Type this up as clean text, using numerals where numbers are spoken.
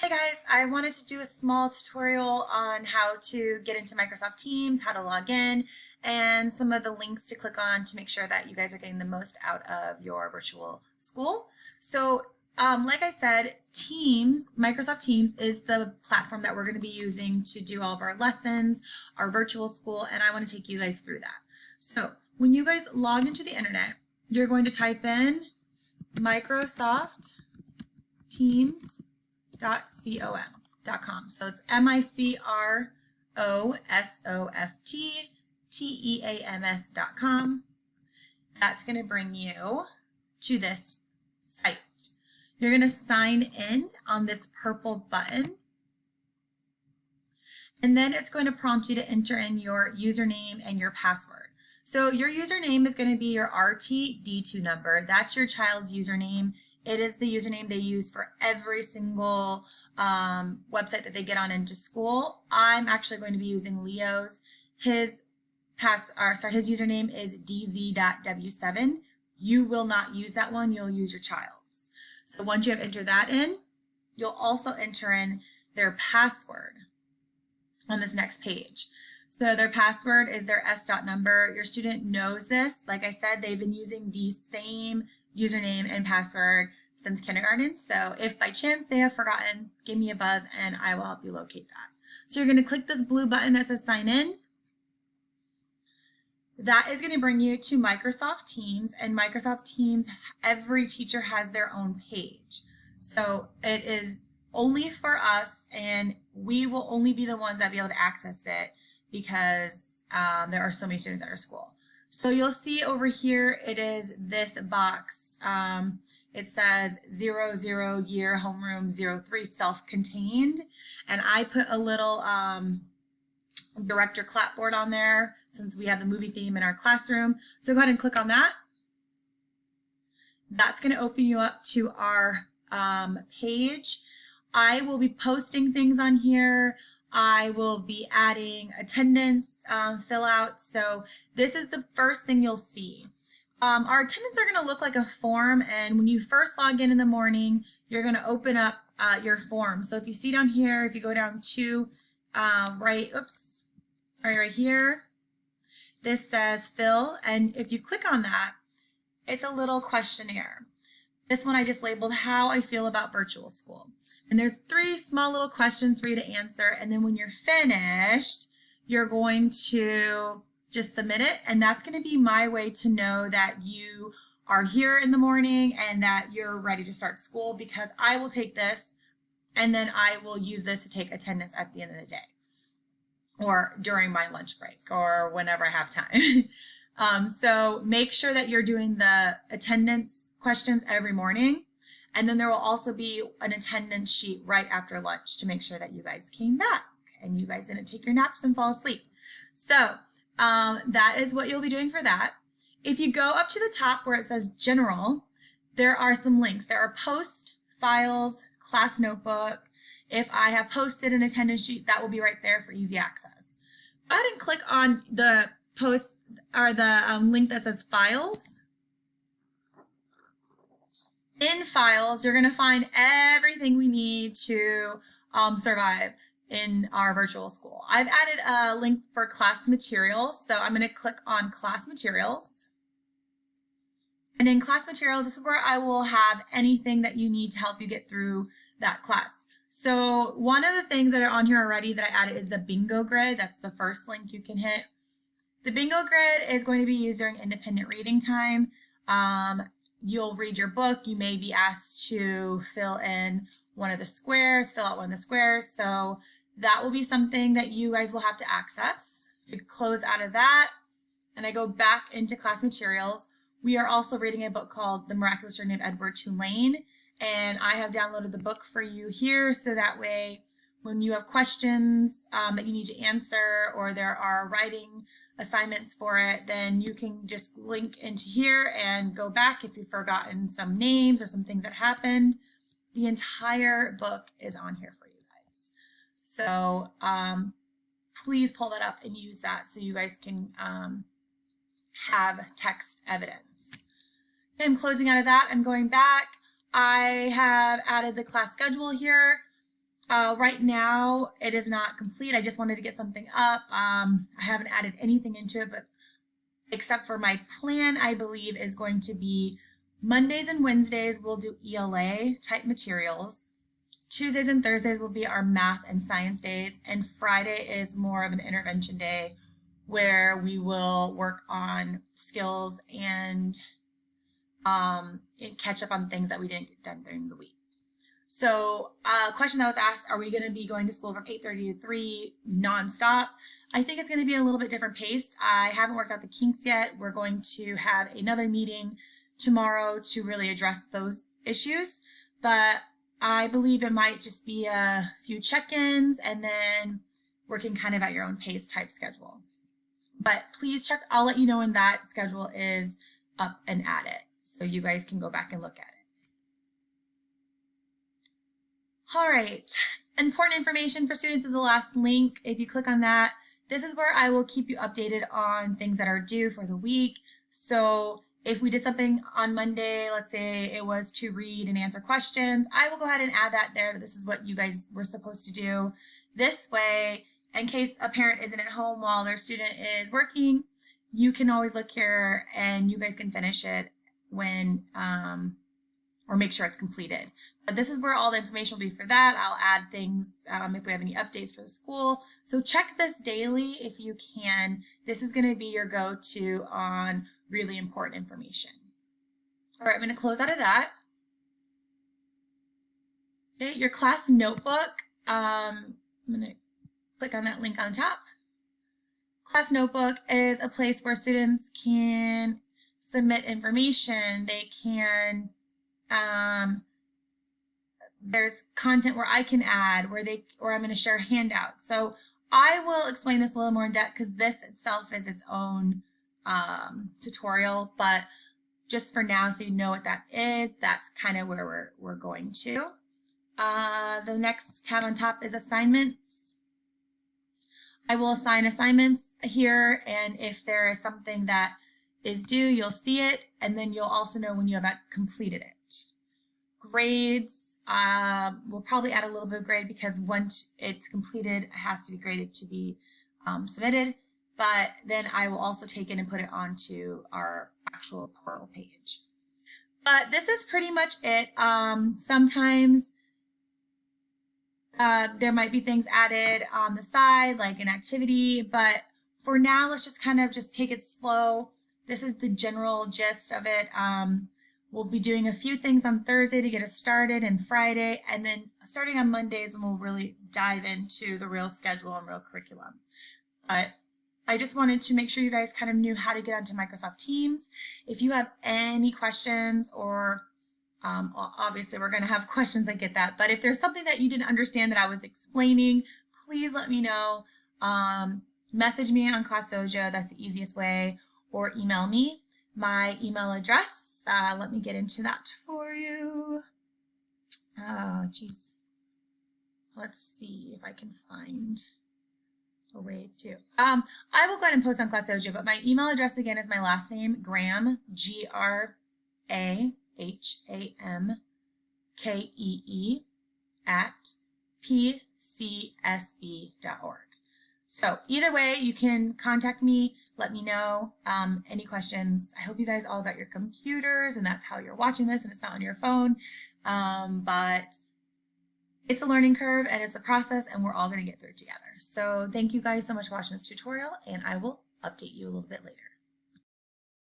Hey guys, I wanted to do a small tutorial on how to get into Microsoft Teams, how to log in, and some of the links to click on to make sure that you guys are getting the most out of your virtual school. So, like I said, Teams, Microsoft Teams is the platform that we're going to be using to do all of our lessons, our virtual school, and I want to take you guys through that. So, when you guys log into the internet, you're going to type in Microsoft Teams .com. So it's MICROSOFTTEAMS.com. That's going to bring you to this site. You're going to sign in on this purple button. And then it's going to prompt you to enter in your username and your password. So your username is going to be your RTD2 number. That's your child's username. It is the username they use for every single website that they get on into school. I'm actually going to be using Leo's. His username is dz.w7. You will not use that one. You'll use your child's. So once you have entered that in, you'll also enter in their password on this next page. So their password is their s.number. Your student knows this. Like I said, they've been using the same username and password since kindergarten. So if by chance they have forgotten, give me a buzz and I will help you locate that. So you're going to click this blue button that says sign in. That is going to bring you to Microsoft Teams, and Microsoft Teams, every teacher has their own page. So it is only for us, and we will only be the ones that be able to access it because there are so many students at our school. So you'll see over here, it is this box. It says 00 year homeroom 03 self-contained. And I put a little director clapboard on there since we have the movie theme in our classroom. So go ahead and click on that. That's going to open you up to our page. I will be posting things on here. I will be adding attendance fill out. So this is the first thing you'll see. Our attendance are going to look like a form, and when you first log in the morning, you're going to open up your form. So if you see down here, if you go down to right here, this says fill, and if you click on that, it's a little questionnaire. This one I just labeled how I feel about virtual school. And there's 3 small little questions for you to answer. And then when you're finished, you're going to just submit it. And that's going to be my way to know that you are here in the morning and that you're ready to start school, because I will take this and then I will use this to take attendance at the end of the day or during my lunch break or whenever I have time. So make sure that you're doing the attendance questions every morning. And then there will also be an attendance sheet right after lunch to make sure that you guys came back and you guys didn't take your naps and fall asleep. So that is what you'll be doing for that. If you go up to the top where it says general, there are some links. There are post, files, class notebook. If I have posted an attendance sheet, that will be right there for easy access. Go ahead and click on the post or the link that says files. In files, you're going to find everything we need to survive in our virtual school. I've added a link for class materials, so I'm going to click on class materials. And in class materials, this is where I will have anything that you need to help you get through that class. So one of the things that are on here already that I added is the bingo grid. That's the first link you can hit. The bingo grid is going to be used during independent reading time. You'll read your book. You may be asked to fill in one of the squares, fill out one of the squares. So that will be something that you guys will have to access. If you close out of that and I go back into class materials, we are also reading a book called The Miraculous Journey of Edward Tulane. And I have downloaded the book for you here so that way when you have questions that you need to answer or there are writing assignments for it, then you can just link into here and go back if you've forgotten some names or some things that happened. The entire book is on here for you guys. So please pull that up and use that so you guys can have text evidence. Okay, I'm closing out of that. I'm going back. I have added the class schedule here. Right now, it is not complete. I just wanted to get something up. I haven't added anything into it, but except for my plan, I believe, is going to be Mondays and Wednesdays, we'll do ELA type materials. Tuesdays and Thursdays will be our math and science days, and Friday is more of an intervention day where we will work on skills and catch up on things that we didn't get done during the week. So a question that was asked, are we going to be going to school from 8:30 to 3 nonstop? I think it's going to be a little bit different paced. I haven't worked out the kinks yet. We're going to have another meeting tomorrow to really address those issues, but I believe it might just be a few check-ins and then working kind of at your own pace type schedule. But please check, I'll let you know when that schedule is up and at it, so you guys can go back and look at it. All right, important information for students is the last link. If you click on that, this is where I will keep you updated on things that are due for the week. So if we did something on Monday, let's say it was to read and answer questions, I will go ahead and add that there, that this is what you guys were supposed to do. This way, in case a parent isn't at home while their student is working, you can always look here and you guys can finish it when, or make sure it's completed. But this is where all the information will be for that. I'll add things if we have any updates for the school. So check this daily if you can. This is going to be your go-to on really important information. All right, I'm going to close out of that. Okay, your class notebook. I'm going to click on that link on the top. Class notebook is a place where students can submit information. They can there's content where I can add, where I'm going to share handouts. So I will explain this a little more in depth because this itself is its own tutorial, but just for now, so you know what that is, that's kind of where we're going to. The next tab on top is assignments. I will assign assignments here, and if there is something that is due, you'll see it, and then you'll also know when you have completed it. Grades, we'll probably add a little bit of grade because once it's completed, it has to be graded to be submitted, but then I will also take it and put it onto our actual portal page. But this is pretty much it. Sometimes there might be things added on the side, like an activity, but for now, let's just kind of take it slow. This is the general gist of it. We'll be doing a few things on Thursday to get us started, and Friday, and then starting on Mondays when we'll really dive into the real schedule and real curriculum. But I just wanted to make sure you guys kind of knew how to get onto Microsoft Teams. If you have any questions, or obviously we're going to have questions, I get that, but if there's something that you didn't understand that I was explaining, please let me know. Message me on Class Dojo, that's the easiest way, or email me. My email address, let me get into that for you. Oh, geez. Let's see if I can find a way to. I will go ahead and post on Class Dojo, but my email address again is my last name, Graham, GRAHAMKEE @pcsb.org. So either way, you can contact me, let me know any questions. I hope you guys all got your computers and that's how you're watching this and it's not on your phone. But it's a learning curve and it's a process and we're all going to get through it together. So thank you guys so much for watching this tutorial, and I will update you a little bit later.